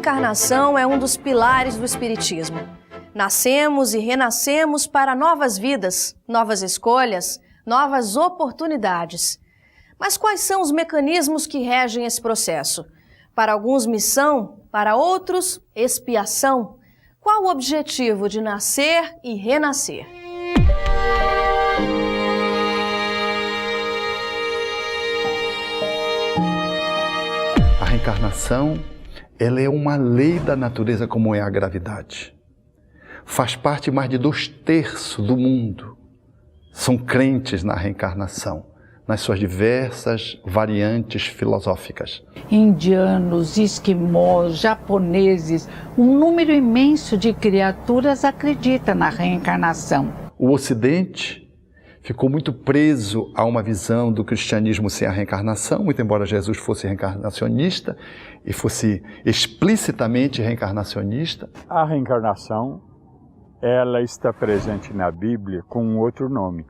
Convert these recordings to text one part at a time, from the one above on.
reencarnação é um dos pilares do Espiritismo. Nascemos e renascemos para novas vidas, novas escolhas, novas oportunidades. Mas quais são os mecanismos que regem esse processo? Para alguns, missão, para outros, expiação. Qual o objetivo de nascer e renascer? A reencarnação, ela é uma lei da natureza como é a gravidade. Faz parte mais de 2/3 do mundo. São crentes na reencarnação, nas suas diversas variantes filosóficas. Indianos, esquimós, japoneses, um número imenso de criaturas acredita na reencarnação. O Ocidente ficou muito preso a uma visão do cristianismo sem a reencarnação, muito embora Jesus fosse reencarnacionista e fosse explicitamente reencarnacionista. A reencarnação, ela está presente na Bíblia com um outro nome.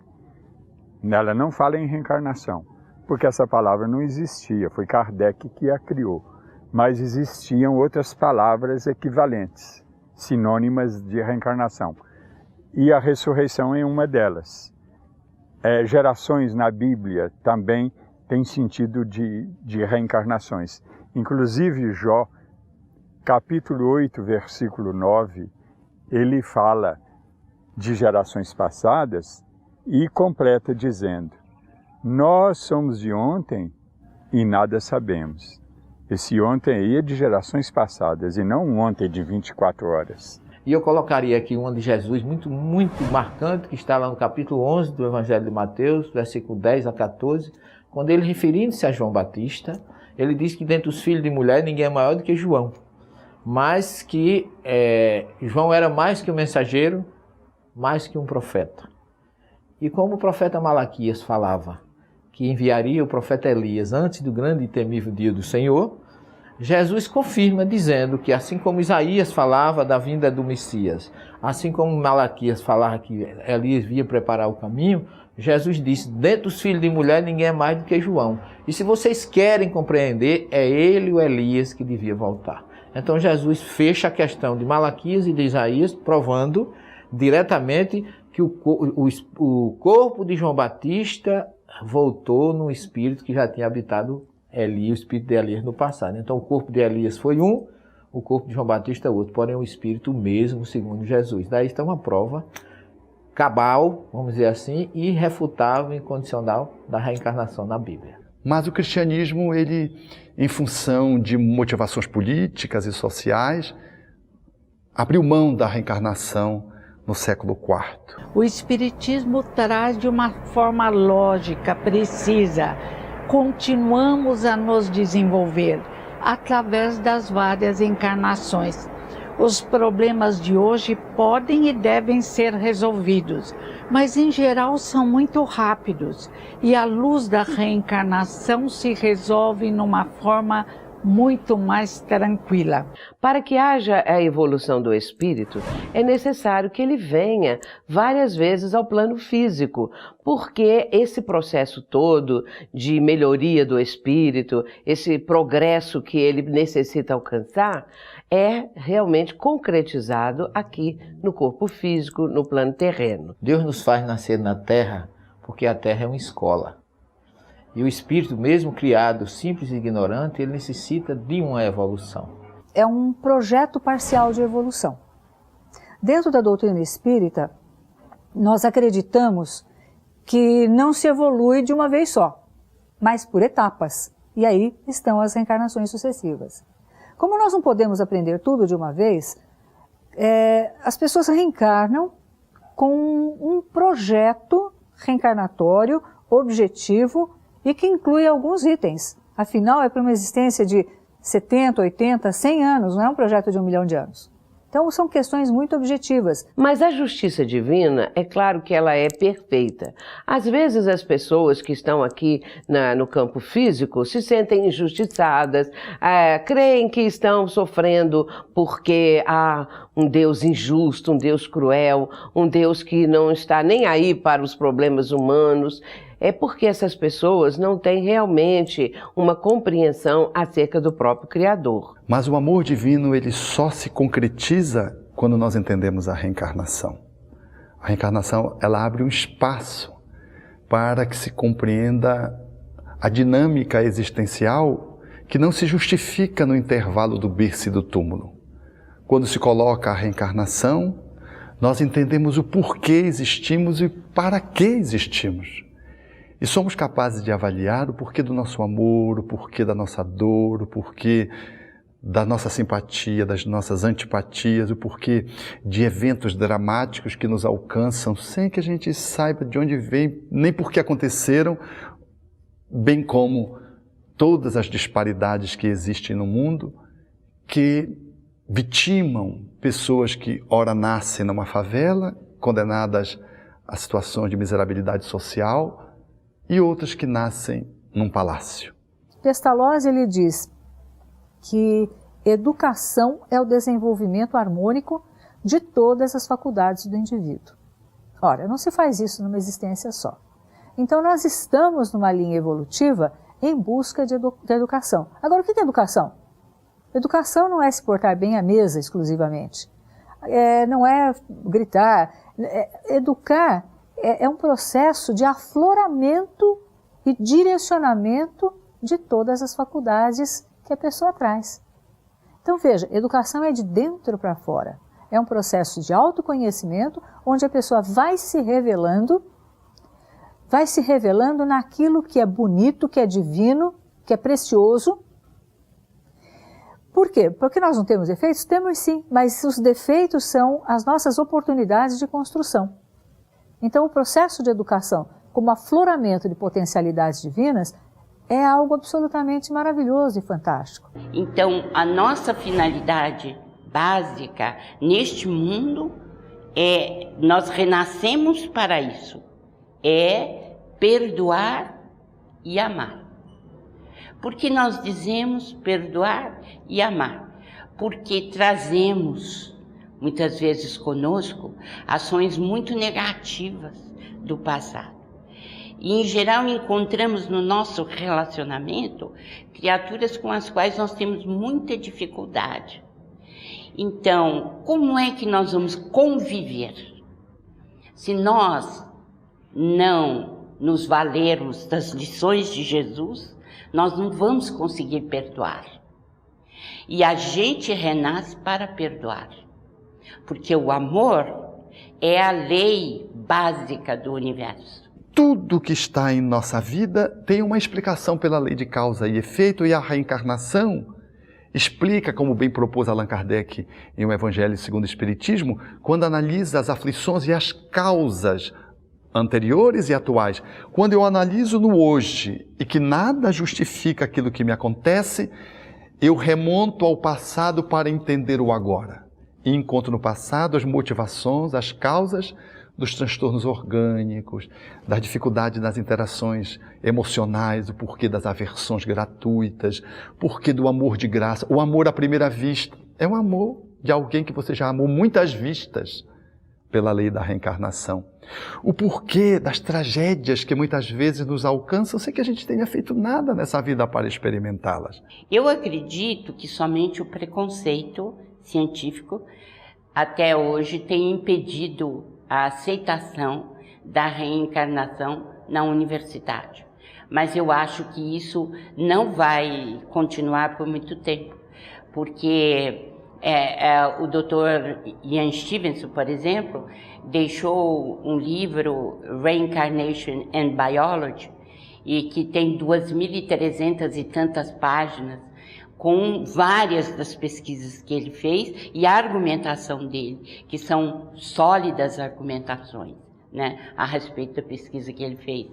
Ela não fala em reencarnação, porque essa palavra não existia, foi Kardec que a criou. Mas existiam outras palavras equivalentes, sinônimas de reencarnação. E a ressurreição é uma delas. Gerações na Bíblia também têm sentido de reencarnações. Inclusive Jó, capítulo 8, versículo 9, ele fala de gerações passadas e completa dizendo: nós somos de ontem e nada sabemos. Esse ontem aí é de gerações passadas e não um ontem de 24 horas. E eu colocaria aqui uma de Jesus muito marcante, que está lá no capítulo 11 do Evangelho de Mateus, versículo 10 a 14, quando ele, referindo-se a João Batista, ele diz que dentre os filhos de mulher ninguém é maior do que João, mas que João era mais que um mensageiro, mais que um profeta. E como o profeta Malaquias falava que enviaria o profeta Elias antes do grande e temível dia do Senhor, Jesus confirma dizendo que assim como Isaías falava da vinda do Messias, assim como Malaquias falava que Elias vinha preparar o caminho, Jesus disse: dentro dos filhos de mulher ninguém é mais do que João. E se vocês querem compreender, é ele, o Elias, que devia voltar. Então Jesus fecha a questão de Malaquias e de Isaías, provando diretamente que o corpo de João Batista voltou no espírito que já tinha habitado Elias, o espírito de Elias no passado. Então o corpo de Elias foi um, o corpo de João Batista outro, porém o espírito mesmo, segundo Jesus. Daí está uma prova cabal, vamos dizer assim, irrefutável e incondicional da reencarnação na Bíblia. Mas o cristianismo, ele, em função de motivações políticas e sociais, abriu mão da reencarnação no século IV. O Espiritismo traz de uma forma lógica, precisa. Continuamos a nos desenvolver através das várias encarnações. Os problemas de hoje podem e devem ser resolvidos, mas em geral são muito rápidos e à luz da reencarnação se resolve numa forma muito mais tranquila. Para que haja a evolução do espírito, é necessário que ele venha várias vezes ao plano físico, porque esse processo todo de melhoria do espírito, esse progresso que ele necessita alcançar, é realmente concretizado aqui no corpo físico, no plano terreno. Deus nos faz nascer na Terra porque a Terra é uma escola. E o espírito, mesmo criado simples e ignorante, ele necessita de uma evolução. É um projeto parcial de evolução. Dentro da doutrina espírita, nós acreditamos que não se evolui de uma vez só, mas por etapas. E aí estão as reencarnações sucessivas. Como nós não podemos aprender tudo de uma vez, as pessoas reencarnam com um projeto reencarnatório, objetivo, e que inclui alguns itens. Afinal, é para uma existência de 70, 80, 100 anos, não é um projeto de 1 milhão de anos. Então, são questões muito objetivas. Mas a justiça divina, é claro que ela é perfeita. Às vezes as pessoas que estão aqui no campo físico se sentem injustiçadas, creem que estão sofrendo porque há um Deus injusto, um Deus cruel, um Deus que não está nem aí para os problemas humanos. é porque essas pessoas não têm realmente uma compreensão acerca do próprio Criador. Mas o amor divino, ele só se concretiza quando nós entendemos a reencarnação. A reencarnação, ela abre um espaço para que se compreenda a dinâmica existencial que não se justifica no intervalo do berço e do túmulo. Quando se coloca a reencarnação, nós entendemos o porquê existimos e para que existimos. E somos capazes de avaliar o porquê do nosso amor, o porquê da nossa dor, o porquê da nossa simpatia, das nossas antipatias, o porquê de eventos dramáticos que nos alcançam sem que a gente saiba de onde vem, nem por que aconteceram, bem como todas as disparidades que existem no mundo, que vitimam pessoas que ora nascem numa favela, condenadas a situações de miserabilidade social, e outras que nascem num palácio. Pestalozzi, ele diz que educação é o desenvolvimento harmônico de todas as faculdades do indivíduo. Ora, não se faz isso numa existência só. Então nós estamos numa linha evolutiva em busca de educação. Agora, o que é educação? Educação não é se portar bem à mesa exclusivamente. Não é gritar. Educar é um processo de afloramento e direcionamento de todas as faculdades que a pessoa traz. Então veja, educação é de dentro para fora. É um processo de autoconhecimento onde a pessoa vai se revelando naquilo que é bonito, que é divino, que é precioso. Por quê? Porque nós não temos defeitos? Temos sim, mas os defeitos são as nossas oportunidades de construção. Então o processo de educação, como afloramento de potencialidades divinas, é algo absolutamente maravilhoso e fantástico. Então, a nossa finalidade básica neste mundo nós renascemos para isso, é perdoar e amar. Por que nós dizemos perdoar e amar? Porque trazemos, muitas vezes conosco, ações muito negativas do passado. E, em geral, encontramos no nosso relacionamento criaturas com as quais nós temos muita dificuldade. Então, como é que nós vamos conviver? Se nós não nos valermos das lições de Jesus, nós não vamos conseguir perdoar. E a gente renasce para perdoar, porque o amor é a lei básica do universo. Tudo que está em nossa vida tem uma explicação pela lei de causa e efeito, e a reencarnação explica, como bem propôs Allan Kardec em O Evangelho segundo o Espiritismo, quando analisa as aflições e as causas anteriores e atuais. Quando eu analiso no hoje e que nada justifica aquilo que me acontece, eu remonto ao passado para entender o agora. E encontro no passado as motivações, as causas dos transtornos orgânicos, das dificuldades nas interações emocionais, o porquê das aversões gratuitas, porquê do amor de graça. O amor à primeira vista é um amor de alguém que você já amou muitas vistas pela lei da reencarnação. O porquê das tragédias que muitas vezes nos alcançam sem que a gente tenha feito nada nessa vida para experimentá-las. Eu acredito que somente o preconceito científico até hoje tem impedido a aceitação da reencarnação na universidade. Mas eu acho que isso não vai continuar por muito tempo, porque o Dr. Ian Stevenson, por exemplo, deixou um livro, Reincarnation and Biology, e que tem 2.300 e tantas páginas, com várias das pesquisas que ele fez e a argumentação dele, que são sólidas argumentações, né, a respeito da pesquisa que ele fez.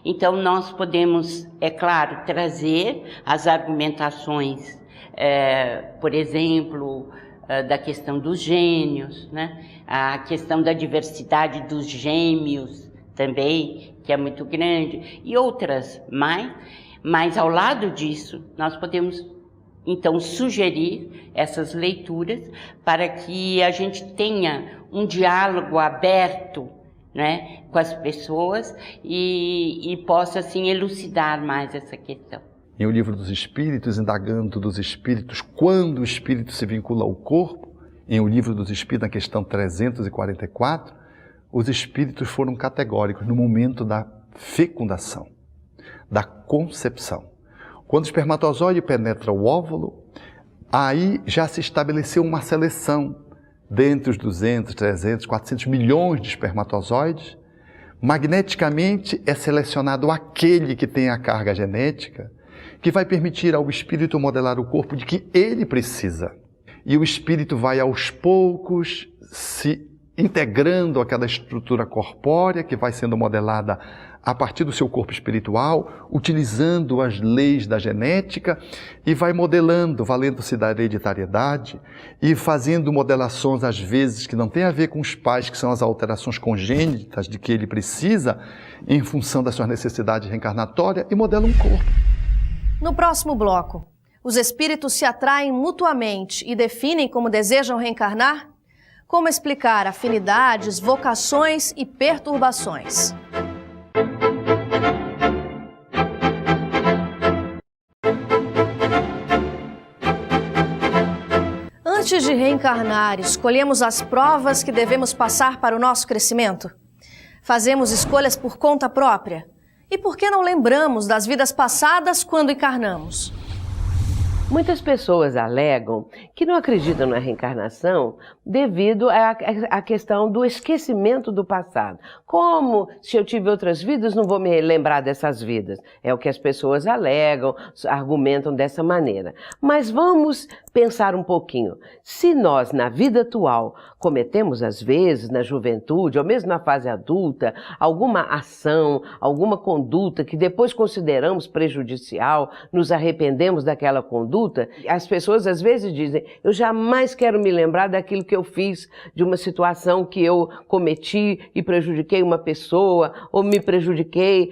Então, nós podemos, é claro, trazer as argumentações, por exemplo, da questão dos gênios, né, a questão da diversidade dos gêmeos também, que é muito grande, e outras mais, mas ao lado disso, nós podemos então sugerir essas leituras para que a gente tenha um diálogo aberto, né, com as pessoas e possa assim elucidar mais essa questão. Em O Livro dos Espíritos, indagando dos espíritos quando o espírito se vincula ao corpo, em O Livro dos Espíritos, na questão 344, os espíritos foram categóricos no momento da fecundação, da concepção. Quando o espermatozoide penetra o óvulo, aí já se estabeleceu uma seleção dentre os 200, 300, 400 milhões de espermatozoides. Magneticamente é selecionado aquele que tem a carga genética, que vai permitir ao espírito modelar o corpo de que ele precisa. E o espírito vai aos poucos se integrando àquela estrutura corpórea que vai sendo modelada a partir do seu corpo espiritual, utilizando as leis da genética e vai modelando, valendo-se da hereditariedade e fazendo modelações às vezes que não tem a ver com os pais, que são as alterações congênitas de que ele precisa em função das suas necessidades reencarnatórias, e modela um corpo. No próximo bloco, os espíritos se atraem mutuamente e definem como desejam reencarnar? Como explicar afinidades, vocações e perturbações? Antes de reencarnar, escolhemos as provas que devemos passar para o nosso crescimento? Fazemos escolhas por conta própria? E por que não lembramos das vidas passadas quando encarnamos? Muitas pessoas alegam que não acreditam na reencarnação devido à questão do esquecimento do passado. Como se eu tive outras vidas, não vou me lembrar dessas vidas. É o que as pessoas alegam, argumentam dessa maneira. Mas vamos pensar um pouquinho. Se nós, na vida atual, cometemos às vezes, na juventude, ou mesmo na fase adulta, alguma ação, alguma conduta que depois consideramos prejudicial, nos arrependemos daquela conduta, as pessoas às vezes dizem, eu jamais quero me lembrar daquilo que eu fiz, de uma situação que eu cometi e prejudiquei uma pessoa, ou me prejudiquei.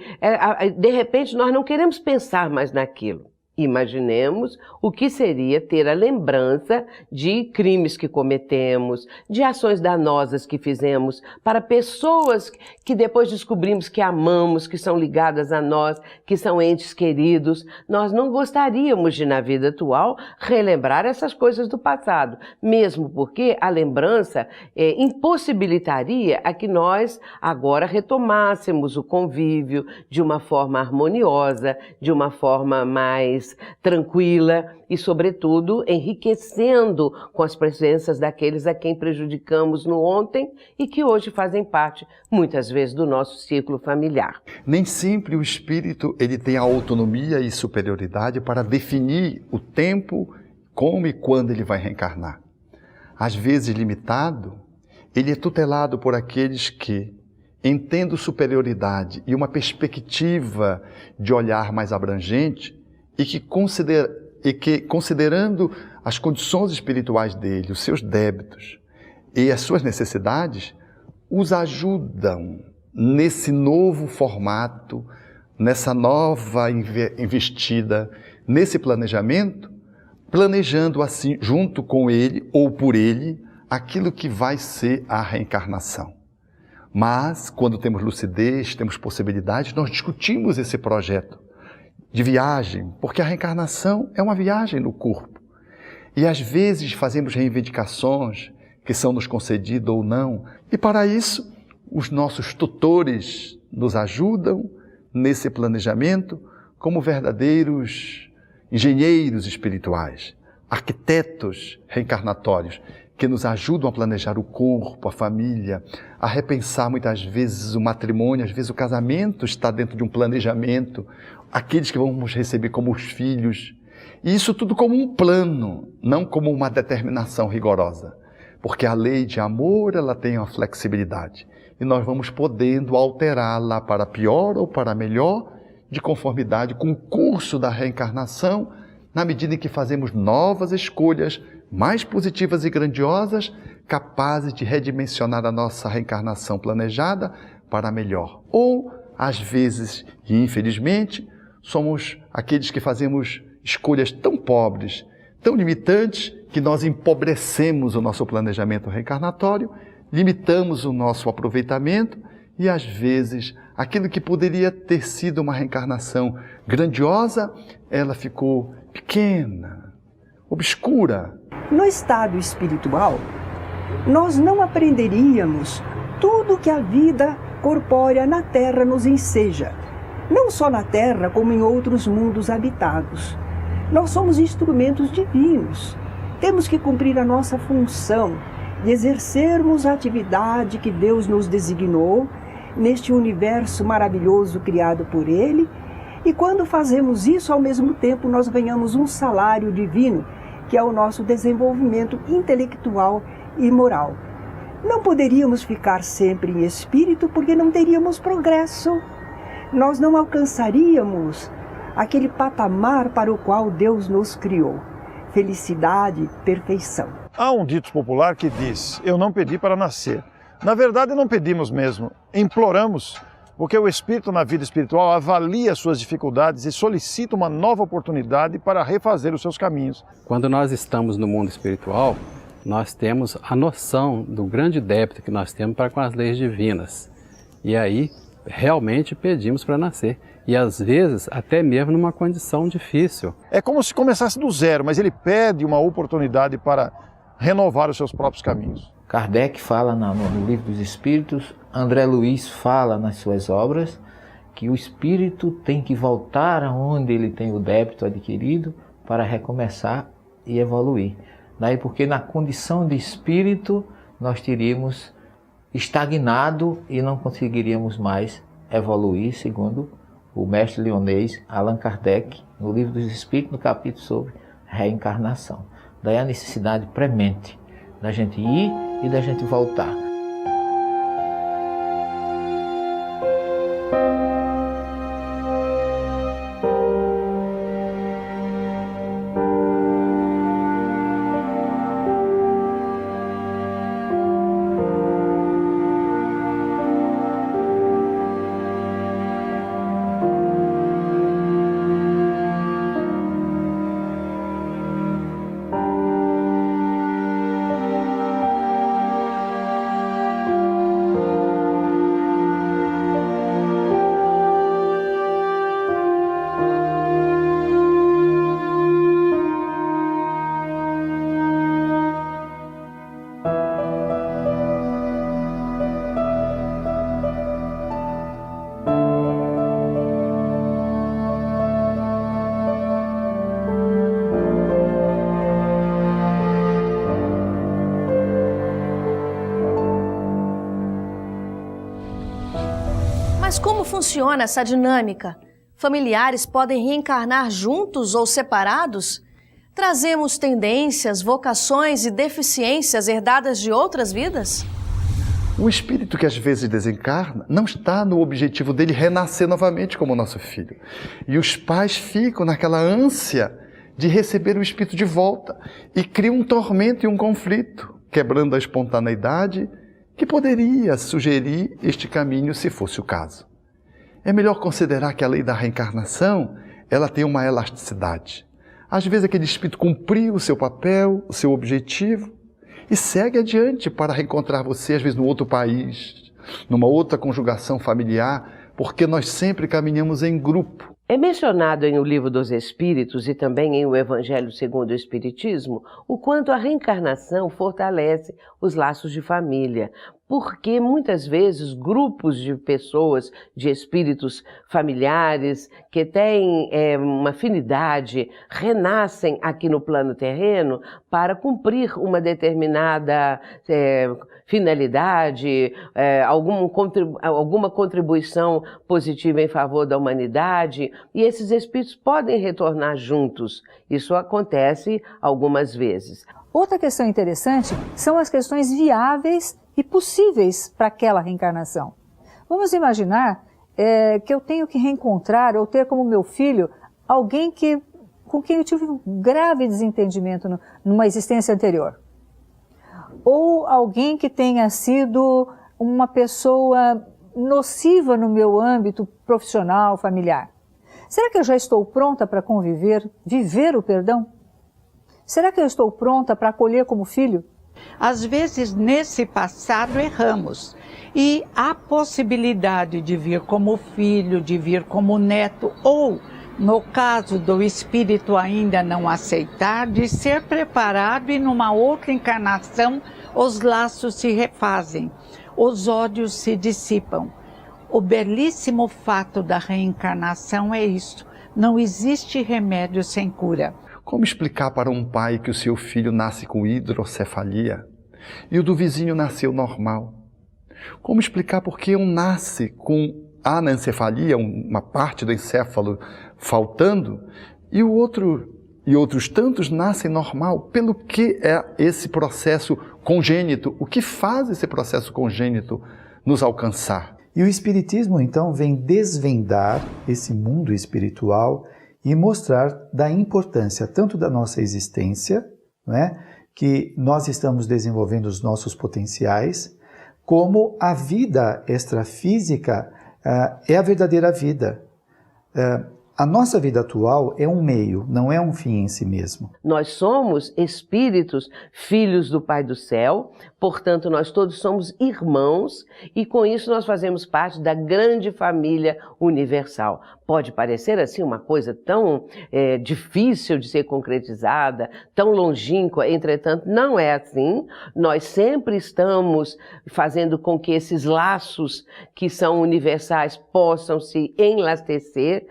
De repente nós não queremos pensar mais naquilo. Imaginemos o que seria ter a lembrança de crimes que cometemos, de ações danosas que fizemos para pessoas que depois descobrimos que amamos, que são ligadas a nós, que são entes queridos. Nós não gostaríamos de, na vida atual, relembrar essas coisas do passado, mesmo porque a lembrança impossibilitaria a que nós agora retomássemos o convívio de uma forma harmoniosa, de uma forma mais tranquila e, sobretudo, enriquecendo com as presenças daqueles a quem prejudicamos no ontem e que hoje fazem parte, muitas vezes, do nosso círculo familiar. Nem sempre o espírito ele tem a autonomia e superioridade para definir o tempo, como e quando ele vai reencarnar. Às vezes limitado, ele é tutelado por aqueles que, entendo superioridade e uma perspectiva de olhar mais abrangente, e que considerando as condições espirituais dele, os seus débitos e as suas necessidades, os ajudam nesse novo formato, nessa nova investida, nesse planejamento, planejando assim, junto com ele ou por ele, aquilo que vai ser a reencarnação. Mas, quando temos lucidez, temos possibilidades, nós discutimos esse projeto de viagem, porque a reencarnação é uma viagem no corpo. E às vezes fazemos reivindicações que são nos concedidas ou não, e para isso os nossos tutores nos ajudam nesse planejamento como verdadeiros engenheiros espirituais, arquitetos reencarnatórios, que nos ajudam a planejar o corpo, a família, a repensar muitas vezes o matrimônio, às vezes o casamento está dentro de um planejamento, aqueles que vamos receber como os filhos. E isso tudo como um plano, não como uma determinação rigorosa. Porque a lei de amor, ela tem uma flexibilidade. E nós vamos podendo alterá-la para pior ou para melhor, de conformidade com o curso da reencarnação, na medida em que fazemos novas escolhas, mais positivas e grandiosas, capazes de redimensionar a nossa reencarnação planejada para melhor. Ou, às vezes, e infelizmente, somos aqueles que fazemos escolhas tão pobres, tão limitantes, que nós empobrecemos o nosso planejamento reencarnatório, limitamos o nosso aproveitamento E às vezes, aquilo que poderia ter sido uma reencarnação grandiosa, ela ficou pequena, obscura. No estado espiritual, nós não aprenderíamos tudo que a vida corpórea na Terra nos enseja, não só na Terra, como em outros mundos habitados. Nós somos instrumentos divinos. Temos que cumprir a nossa função de exercermos a atividade que Deus nos designou neste universo maravilhoso criado por Ele, e quando fazemos isso, ao mesmo tempo, nós ganhamos um salário divino, que é o nosso desenvolvimento intelectual e moral. Não poderíamos ficar sempre em espírito porque não teríamos progresso. Nós não alcançaríamos aquele patamar para o qual Deus nos criou. Felicidade, perfeição. Há um dito popular que diz: eu não pedi para nascer. Na verdade, não pedimos mesmo, imploramos, porque o espírito na vida espiritual avalia suas dificuldades e solicita uma nova oportunidade para refazer os seus caminhos. Quando nós estamos no mundo espiritual, nós temos a noção do grande débito que nós temos para com as leis divinas. E aí, realmente pedimos para nascer. E às vezes, até mesmo numa condição difícil. É como se começasse do zero, mas ele pede uma oportunidade para renovar os seus próprios caminhos. Kardec fala no Livro dos Espíritos, André Luiz fala nas suas obras, que o espírito tem que voltar aonde ele tem o débito adquirido para recomeçar e evoluir. Daí porque na condição de espírito nós teríamos estagnado e não conseguiríamos mais evoluir, segundo o mestre leonês Allan Kardec, no Livro dos Espíritos, no capítulo sobre reencarnação. Daí a necessidade premente da gente ir e da gente voltar. Mas como funciona essa dinâmica? Familiares podem reencarnar juntos ou separados? Trazemos tendências, vocações e deficiências herdadas de outras vidas? O espírito que às vezes desencarna não está no objetivo dele renascer novamente como nosso filho. E os pais ficam naquela ânsia de receber o espírito de volta e criam um tormento e um conflito, quebrando a espontaneidade que poderia sugerir este caminho se fosse o caso. É melhor considerar que a lei da reencarnação, ela tem uma elasticidade. Às vezes aquele espírito cumpriu o seu papel, o seu objetivo, e segue adiante para reencontrar você, às vezes, no outro país, numa outra conjugação familiar, porque nós sempre caminhamos em grupo. É mencionado em O Livro dos Espíritos e também em O Evangelho segundo o Espiritismo o quanto a reencarnação fortalece os laços de família, porque muitas vezes grupos de pessoas, de espíritos familiares que têm uma afinidade, renascem aqui no plano terreno para cumprir uma determinada finalidade, alguma contribuição positiva em favor da humanidade, e esses espíritos podem retornar juntos. Isso acontece algumas vezes. Outra questão interessante são as questões viáveis e possíveis para aquela reencarnação. Vamos imaginar que eu tenho que reencontrar ou ter como meu filho alguém com quem eu tive um grave desentendimento numa existência anterior. Ou alguém que tenha sido uma pessoa nociva no meu âmbito profissional, familiar. Será que eu já estou pronta para conviver, viver o perdão? Será que eu estou pronta para acolher como filho Às vezes, nesse passado, erramos. E há possibilidade de vir como filho, de vir como neto, ou, no caso do espírito ainda não aceitar, de ser preparado e numa outra encarnação os laços se refazem, os ódios se dissipam. O belíssimo fato da reencarnação é isso: não existe remédio sem cura. Como explicar para um pai que o seu filho nasce com hidrocefalia e o do vizinho nasceu normal? Como explicar por que um nasce com anencefalia, uma parte do encéfalo faltando, e o outro e outros tantos nascem normal? Pelo que é esse processo congênito? O que faz esse processo congênito nos alcançar? E o Espiritismo, então, vem desvendar esse mundo espiritual e mostrar da importância tanto da nossa existência, não é? Que nós estamos desenvolvendo os nossos potenciais, como a vida extrafísica é a verdadeira vida. A nossa vida atual é um meio, não é um fim em si mesmo. Nós somos espíritos, filhos do Pai do Céu, portanto nós todos somos irmãos e com isso nós fazemos parte da grande família universal. Pode parecer assim uma coisa tão difícil de ser concretizada, tão longínqua, entretanto não é assim. Nós sempre estamos fazendo com que esses laços que são universais possam se enlastecer,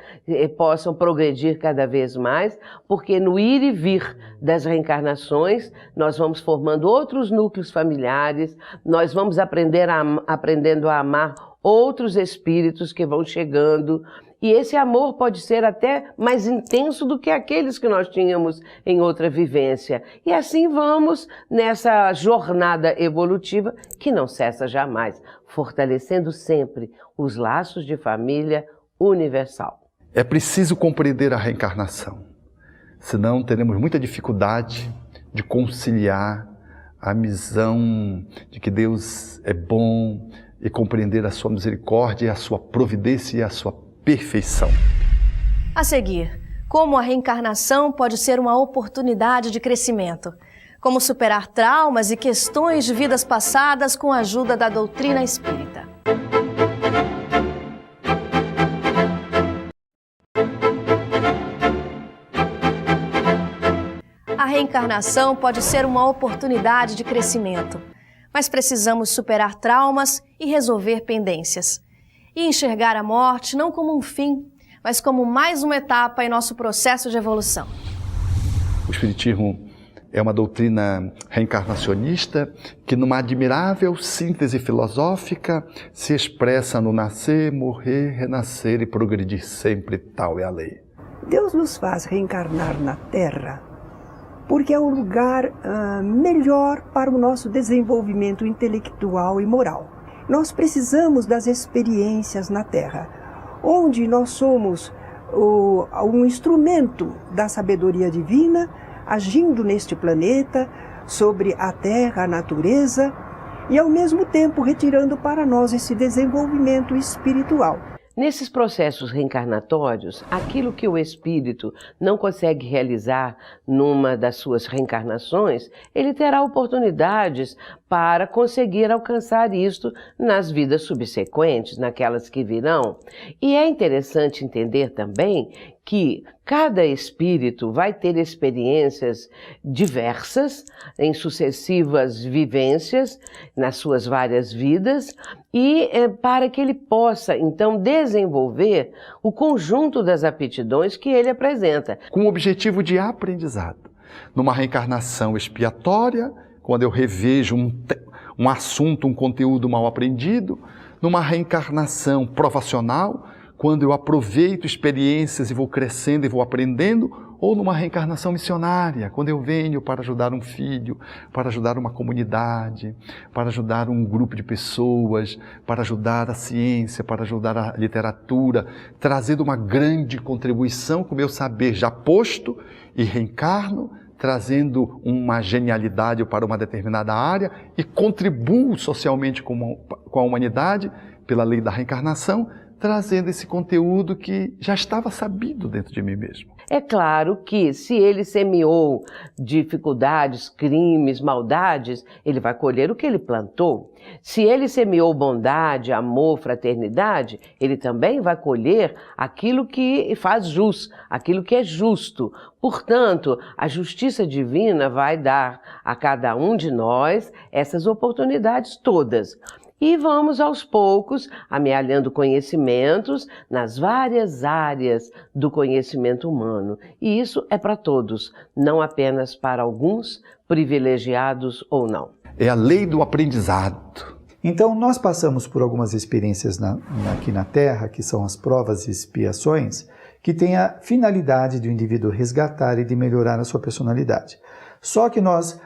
possam progredir cada vez mais, porque no ir e vir das reencarnações nós vamos formando outros núcleos familiares, nós vamos aprendendo a amar outros espíritos que vão chegando, e esse amor pode ser até mais intenso do que aqueles que nós tínhamos em outra vivência. E assim vamos nessa jornada evolutiva que não cessa jamais, fortalecendo sempre os laços de família universal. É preciso compreender a reencarnação, senão teremos muita dificuldade de conciliar a visão de que Deus é bom e compreender a sua misericórdia, a sua providência e a sua perfeição. A seguir, como a reencarnação pode ser uma oportunidade de crescimento, como superar traumas e questões de vidas passadas com a ajuda da doutrina espírita. A reencarnação pode ser uma oportunidade de crescimento, mas precisamos superar traumas e resolver pendências. E enxergar a morte não como um fim, mas como mais uma etapa em nosso processo de evolução. O Espiritismo é uma doutrina reencarnacionista que, numa admirável síntese filosófica, se expressa no nascer, morrer, renascer e progredir sempre, tal é a lei. Deus nos faz reencarnar na Terra porque é o lugar melhor para o nosso desenvolvimento intelectual e moral. Nós precisamos das experiências na Terra, onde nós somos um instrumento da sabedoria divina, agindo neste planeta, sobre a Terra, a natureza, e ao mesmo tempo retirando para nós esse desenvolvimento espiritual. Nesses processos reencarnatórios, aquilo que o espírito não consegue realizar numa das suas reencarnações, ele terá oportunidades para conseguir alcançar isto nas vidas subsequentes, naquelas que virão. E é interessante entender também que cada espírito vai ter experiências diversas em sucessivas vivências, nas suas várias vidas, e para que ele possa, então, desenvolver o conjunto das aptidões que ele apresenta. Com o objetivo de aprendizado. Numa reencarnação expiatória, quando eu revejo um assunto, um conteúdo mal aprendido. Numa reencarnação provacional, quando eu aproveito experiências e vou crescendo e vou aprendendo, ou numa reencarnação missionária, quando eu venho para ajudar um filho, para ajudar uma comunidade, para ajudar um grupo de pessoas, para ajudar a ciência, para ajudar a literatura, trazendo uma grande contribuição com o meu saber já posto e reencarno, trazendo uma genialidade para uma determinada área e contribuo socialmente com a humanidade pela lei da reencarnação, trazendo esse conteúdo que já estava sabido dentro de mim mesmo. É claro que se ele semeou dificuldades, crimes, maldades, ele vai colher o que ele plantou. Se ele semeou bondade, amor, fraternidade, ele também vai colher aquilo que faz jus, aquilo que é justo. Portanto, a justiça divina vai dar a cada um de nós essas oportunidades todas. E vamos aos poucos amealhando conhecimentos nas várias áreas do conhecimento humano. E isso é para todos, não apenas para alguns, privilegiados ou não. É a lei do aprendizado. Então, nós passamos por algumas experiências aqui na Terra, que são as provas e expiações, que têm a finalidade de o indivíduo resgatar e de melhorar a sua personalidade. Só que nós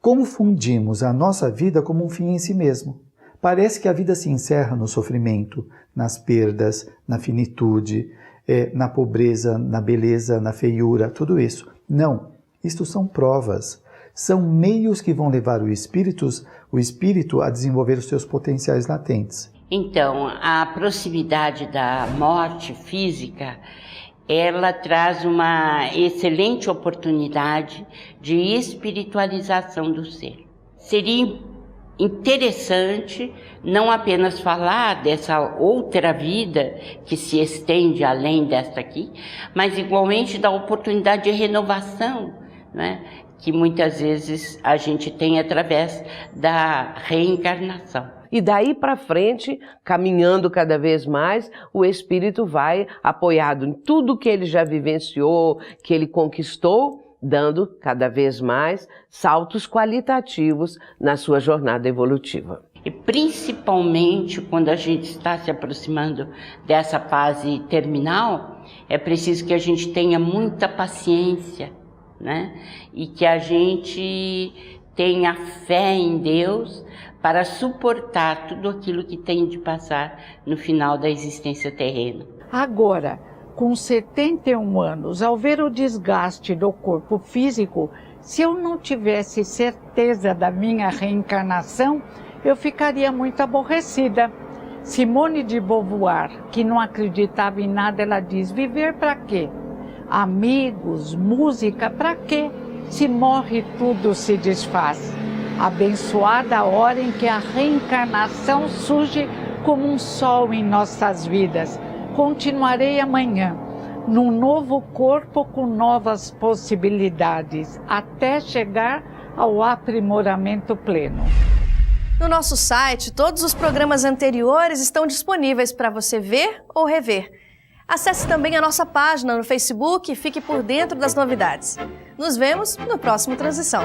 confundimos a nossa vida como um fim em si mesmo. Parece que a vida se encerra no sofrimento, nas perdas, na finitude, na pobreza, na beleza, na feiura, tudo isso. Não, isto são provas. São meios que vão levar o espírito a desenvolver os seus potenciais latentes. Então, a proximidade da morte física, ela traz uma excelente oportunidade de espiritualização do ser. Seria interessante não apenas falar dessa outra vida que se estende além desta aqui, mas igualmente da oportunidade de renovação, né, que muitas vezes a gente tem através da reencarnação. E daí para frente, caminhando cada vez mais, o espírito vai apoiado em tudo que ele já vivenciou, que ele conquistou, dando cada vez mais saltos qualitativos na sua jornada evolutiva. E principalmente quando a gente está se aproximando dessa fase terminal, é preciso que a gente tenha muita paciência, né? E que a gente tenha fé em Deus para suportar tudo aquilo que tem de passar no final da existência terrena. Agora, com 71 anos, ao ver o desgaste do corpo físico, se eu não tivesse certeza da minha reencarnação, eu ficaria muito aborrecida. Simone de Beauvoir, que não acreditava em nada, ela diz: viver para quê? Amigos, música, para quê? Se morre, tudo se desfaz. Abençoada a hora em que a reencarnação surge como um sol em nossas vidas. Continuarei amanhã, num novo corpo com novas possibilidades, até chegar ao aprimoramento pleno. No nosso site, todos os programas anteriores estão disponíveis para você ver ou rever. Acesse também a nossa página no Facebook e fique por dentro das novidades. Nos vemos no próximo Transição.